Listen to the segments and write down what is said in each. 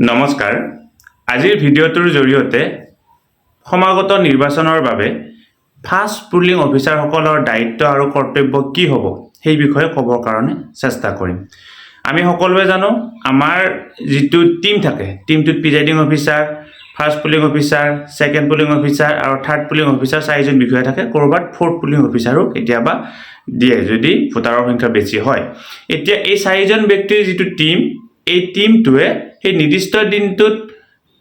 নমস্কাৰ আজিৰ ভিডিঅ'টোৰ জৰিয়তে সমাগত নিৰ্বাচনৰ বাবে ফাষ্ট পুলিং অফিচাৰসকলৰ দায়িত্ব আৰু কৰ্তব্য কি হ'ব সেই বিষয়ে ক'বৰ কাৰণে চেষ্টা কৰিম আমি সকলোৱে জানো আমাৰ যিটো টিম থাকে টিমটোত presiding officer first polling officer second polling officer আৰু থাৰ্ড পুলিং অফিচাৰ চাৰিজন বিষয়া থাকে কৰবাত ফৰ্থ পুলিং অফিচাৰো কেতিয়াবা দিয়ে যদি ভোটাৰৰ সংখ্যা বেছি হয় এতিয়া এই চাৰিজন ব্যক্তিৰ যিটো টিম এই টিমটোৱে সেই নিৰ্দিষ্ট দিনটোত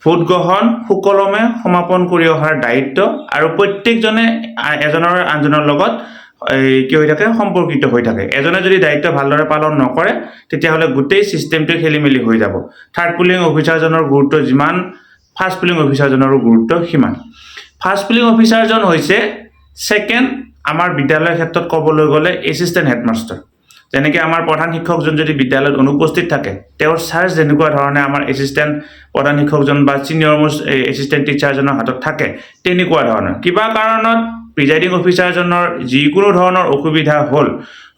ভোট গ্ৰহণ সুকলমে সমাপন কৰি অহাৰ দায়িত্ব আৰু প্ৰত্যেকজনে এজনৰ আনজনৰ লগত কি হৈ থাকে সম্পৰ্কিত হৈ থাকে এজনে যদি দায়িত্ব ভালদৰে পালন নকৰে তেতিয়া হলে গোটেই সিস্টেমটো খেলিমেলি হৈ যাব থাৰ্ড পুলিং অফিচাৰজনৰ গুৰুত্ব যিমান ফাৰ্ষ্ট পুলিং অফিচাৰজনৰো গুৰুত্ব সিমান ফাৰ্ষ্ট পুলিং অফিচাৰজন হৈছে সেকেন্ড আমাৰ বিদ্যালয়ৰ ক্ষেত্ৰত ক'বলৈ গ'লে এসিস্ট্যান্ট হেডমাস্টাৰ যেনেকৈ আমাৰ প্ৰধান শিক্ষকজন যদি বিদ্যালয়ত অনুপস্থিত থাকে তেওঁৰ চাৰ্জ যেনেকুৱা ধৰণে আমাৰ এসিস্ট্যান্ট প্ৰধান শিক্ষকজন বা সিনিয়ৰ মোষ্ট এসিস্ট্যান্ট টিচাৰজনৰ হাতত থাকে তেনেকুৱা ধৰণৰ কিবা কাৰণত প্ৰিজাইডিং অফিচাৰজনৰ যিকোনো ধৰণৰ অসুবিধা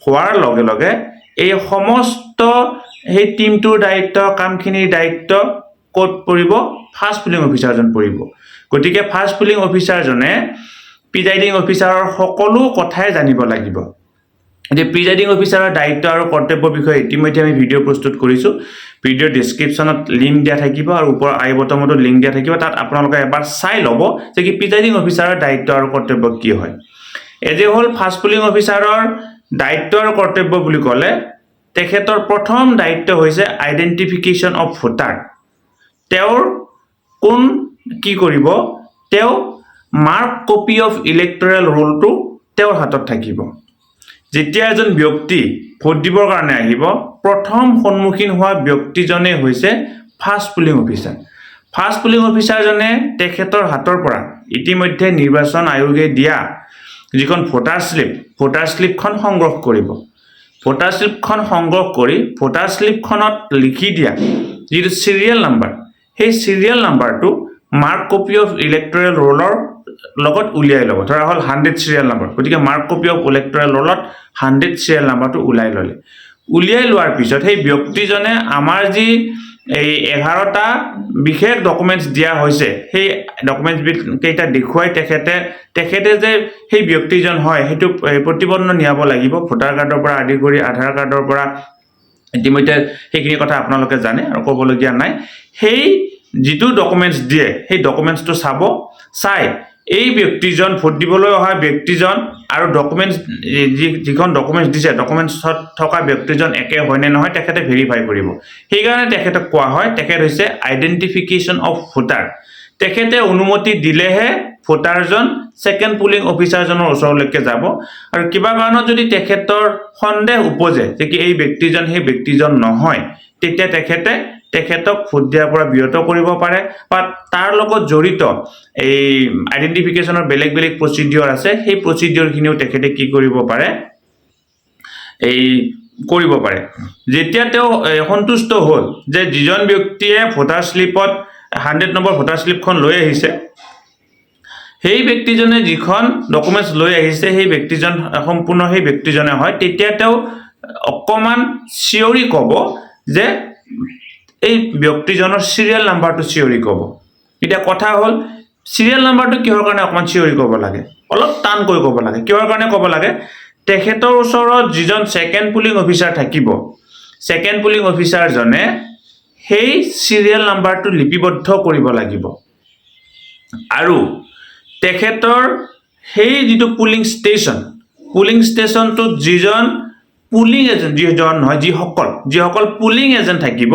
হোৱাৰ লগে লগে এই সমস্ত সেই টিমটোৰ দায়িত্ব কামখিনিৰ দায়িত্ব ক'ত পৰিব ফাৰ্ষ্ট পুলিং অফিচাৰজন পৰিব গতিকে ফাৰ্ষ্ট পুলিং অফিচাৰজনে প্ৰিজাইডিং অফিচাৰৰ সকলো কথাই জানিব লাগিব যে প্ৰিজাইডিং অফিচাৰৰ দায়িত্ব আৰু কৰ্তব্যৰ বিষয়ে ইতিমধ্যে আমি ভিডিঅ' প্ৰস্তুত কৰিছো ভিডিঅ'ৰ ডেসক্ৰিপচনত লিংক দিয়া থাকিব আৰু ওপৰৰ আই বটমতো লিংক দিয়া থাকিব তাত আপোনালোকে এবাৰ চাই ল'ব যে কি প্ৰিজাইডিং অফিচাৰৰ দায়িত্ব আৰু কৰ্তব্য কি হয় এজে হ'ল ফাৰ্ষ্ট পুলিং অফিচাৰৰ দায়িত্ব আৰু কৰ্তব্য বুলি ক'লে তেখেতৰ প্ৰথম দায়িত্ব হৈছে আইডেন্টিফিকেশন অফ ভোটাৰ তেওঁৰ কোন কি কৰিব তেওঁ মাৰ্ক কপি অফ ইলেক্টৰেল ৰোলটো তেওঁৰ হাতত থাকিব যেতিয়া এজন ব্যক্তি ভোট দিবৰ কাৰণে আহিব প্ৰথম সন্মুখীন হোৱা ব্যক্তিজনে হৈছে first polling officer first polling অফিচাৰজনে তেখেতৰ হাতৰ পৰা ইতিমধ্যে নিৰ্বাচন আয়োগে দিয়া যিখন ভোটাৰ শ্লিপখন সংগ্ৰহ কৰিব ভোটাৰ শ্লিপখন সংগ্ৰহ কৰি ভোটাৰ শ্লিপখনত লিখি দিয়া যিটো সিৰিয়েল নাম্বাৰ সেই সিৰিয়েল নাম্বাৰটো মাৰ্ক কপি অফ ইলেক্টৰেল ৰোলৰ লগত উলিয়াই ল'ব ধৰা হল 100 সিৰিয়েল নাম্বাৰ গতিকে mark copy of electoral ৰোলত 100 serial নাম্বাৰটো উলিয়াই লোৱাৰ পিছত সেই ব্যক্তিজনে আমাৰ যি এই 11টা বিশেষ ডকুমেন্টস দিয়া হৈছে সেই ডকুমেন্টস কেইটা দেখুৱাই তেখেতে যে সেই ব্যক্তিজন হয় হেতু প্ৰতিবন্ধ নিয়াব লাগিব ভোটাৰ কাৰ্ডৰ পৰা আদি কৰি আধাৰ কাৰ্ডৰ পৰা ইতিমধ্যে সেইখিনি কথা আপোনালোকে জানে আৰু ক'বলগীয়া নাই সেই যিটো ডকুমেন্টস দিয়ে সেই ডকুমেন্টসটো চাই এই ব্যক্তিজন ভোট দিবলৈ অহা ব্যক্তিজন আৰু ডকুমেন্টস যিখন ডকুমেন্টস দিছে ডকুমেন্টসত থকা ব্যক্তিজন একে হয়নে নহয় তেখেতে ভেৰিফাই কৰিব সেই কাৰণে তেখেতক কোৱা হয় তেখেত হৈছে আইডেন্টিফিকেশন অফ ভোটাৰ তেখেতে অনুমতি দিলেহে ভোটাৰজন সেকেন্ড পুলিং অফিচাৰজনৰ ওচৰলৈকে যাব আৰু কিবা কাৰণত যদি তেখেতৰ সন্দেহ উপজে যে কি এই ব্যক্তিজন সেই ব্যক্তিজন নহয় তেতিয়া তেখেতক ভোট দিয়াৰ পৰা বিৰত কৰিব পাৰে বা তাৰ লগত জড়িত এই আইডেন্টিফিকেশনৰ বেলেগ প্ৰচিডিউৰ আছে সেই প্ৰচিডিউৰখিনিও তেখেতে কি কৰিব পাৰে যেতিয়া তেওঁ সন্তুষ্ট হ'ল যে যিজন ব্যক্তিয়ে ভোটাৰ শ্লিপত 100 নম্বৰ ভোটাৰ শ্লিপখন লৈ আহিছে সেই ব্যক্তিজনে যিখন ডকুমেন্টস লৈ আহিছে সেই ব্যক্তিজন সম্পূৰ্ণ সেই ব্যক্তিজনে হয় তেতিয়া তেওঁ অকমান চিঞৰি ক'ব যে এই ব্যক্তিজনৰ সিৰিয়েল নাম্বাৰটো চিঞৰি ক'ব এটা কথা হ'ল সিৰিয়েল নাম্বাৰটো কিহৰ কাৰণে অকমান চিঞৰি ক'ব লাগে অলপ টানকৈ ক'ব লাগে কিহৰ কাৰণে ক'ব লাগে তেখেতৰ ওচৰত যিজন সেকেন্ড পুলিং অফিচাৰ থাকিব সেকেন্ড পুলিং অফিচাৰজনে সেই সিৰিয়েল নাম্বাৰটো লিপিবদ্ধ কৰিব লাগিব আৰু তেখেতৰ সেই যিটো পুলিং ষ্টেচনটো যিজন পুলিং এজেন্ট যিসকল পুলিং এজেন্ট থাকিব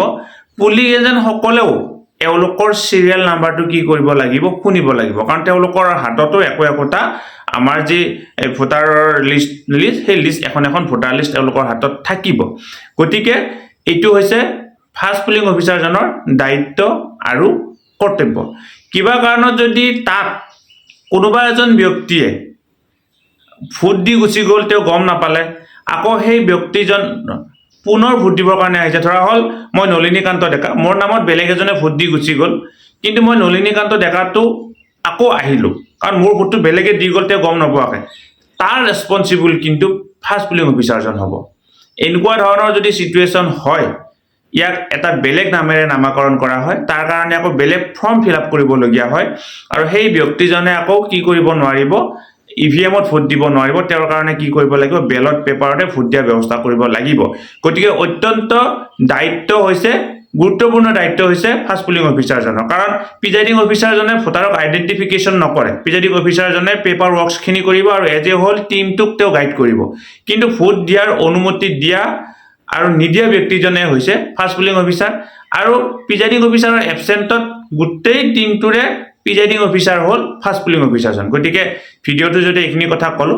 পুলিং এজেন্ট সকলেও এওঁলোকৰ সিৰিয়েল নাম্বাৰটো কি কৰিব লাগিব শুনিব লাগিব কাৰণ তেওঁলোকৰ হাততো একোটা আমাৰ যি ভোটাৰৰ লিষ্ট সেই লিষ্ট এখন ভোটাৰ লিষ্ট তেওঁলোকৰ হাতত থাকিব গতিকে এইটো হৈছে ফাৰ্ষ্ট পুলিং অফিচাৰজনৰ দায়িত্ব আৰু কৰ্তব্য কিবা কাৰণত যদি তাত কোনোবা এজন ব্যক্তিয়ে ভোট দি গুচি গ'ল তেওঁ গম নাপালে আকৌ সেই ব্যক্তিজন পুনৰ ভোট দিবৰ কাৰণে আহিছে ধৰা হল মই নলিনী কান্ত ডেকা মোৰ নামত বেলেগ এজনে ভোট দি গুচি গ'ল কিন্তু মই নলিনী কান্ত ডেকাটো আকৌ আহিলো কাৰণ মোৰ ভোটটো বেলেগে দি গ'ল তেওঁ গম নপোৱাকে তাৰ ৰেসপন্সিবল কিন্তু ফাৰ্ষ্ট পুলিং অফিচাৰজন হ'ব এনেকুৱা ধৰণৰ যদি সিচুৱেশন হয় ইয়াক এটা বেলেগ নামেৰে নামাকৰণ কৰা হয় তাৰ কাৰণে আকৌ বেলেগ ফৰ্ম ফিল আপ কৰিবলগীয়া হয় আৰু সেই ব্যক্তিজনে আকৌ কি কৰিব নোৱাৰিব ইভিএমত ভোট দিব নোৱাৰিব তেওঁৰ কাৰণে কি কৰিব লাগিব বেলট পেপাৰতে ভোট দিয়া ব্যৱস্থা কৰিব লাগিব গতিকে অত্যন্ত দায়িত্ব হৈছে গুৰুত্বপূৰ্ণ দায়িত্ব হৈছে ফাষ্ট পুলিং অফিচাৰজনৰ কাৰণ প্ৰিজাইডিং অফিচাৰজনে ভোটাৰক আইডেন্টিফিকেশ্যন নকৰে প্ৰিজাইডিং অফিচাৰজনে পেপাৰ ৱৰ্কছখিনি কৰিব আৰু এজ এ হোল টিমটোক তেওঁ গাইড কৰিব কিন্তু ভোট দিয়াৰ অনুমতি দিয়া আৰু নিদিয়া ব্যক্তিজনে হৈছে ফাষ্ট পুলিং অফিচাৰ আৰু প্ৰিজাইডিং অফিচাৰৰ এবসেন্টত গোটেই টিমটোৰে প্ৰিজাইডিং অফিচাৰ হ'ল ফাষ্ট পুলিং অফিচাৰজন গতিকে ভিডিঅ'টো যদি এইখিনি কথা ক'লো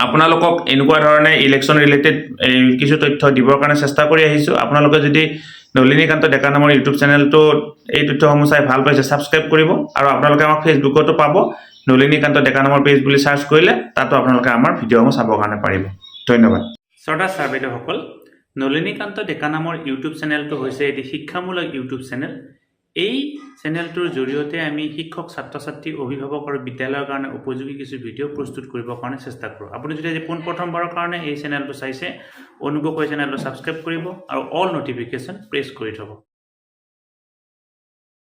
আপোনালোকক এনেকুৱা ধৰণে ইলেকশ্যন ৰিলেটেড কিছু তথ্য দিবৰ কাৰণে চেষ্টা কৰি আহিছোঁ আপোনালোকে যদি নলিনী কান্ত ডেকা নামৰ ইউটিউব চেনেলটো এই তথ্যসমূহ চাই ভাল পাইছে সাবস্ক্ৰাইব কৰিব আৰু আপোনালোকে আমাক ফেচবুকতো পাব নলিনী কান্ত ডেকা নামৰ পেজ বুলি সাৰ্চ কৰিলে তাতো আপোনালোকে আমাৰ ভিডিঅ'সমূহ চাবৰ কাৰণে পাৰিব ধন্যবাদ শ্ৰোতা ছাৰ-বাইদেউসকল নলিনী কান্ত ডেকা নামৰ ইউটিউব চেনেলটো হৈছে এটি শিক্ষামূলক ইউটিউব চেনেল এই চেনেলটোৰ জৰিয়তে আমি শিক্ষক ছাত্ৰ-ছাত্ৰী অভিভাৱক আৰু বিদ্যালয়ৰ কাৰণে উপযোগী কিছু ভিডিঅ' প্ৰস্তুত কৰিবৰ কাৰণে চেষ্টা কৰোঁ আপুনি যদি আজি প্ৰথমবাৰৰ কাৰণে এই চেনেলটো চাইছে অনুগ্ৰহ কৰি চেনেলটো ছাবস্ক্ৰাইব কৰিব আৰু অল নটিফিকেশ্যন প্ৰেছ কৰি থব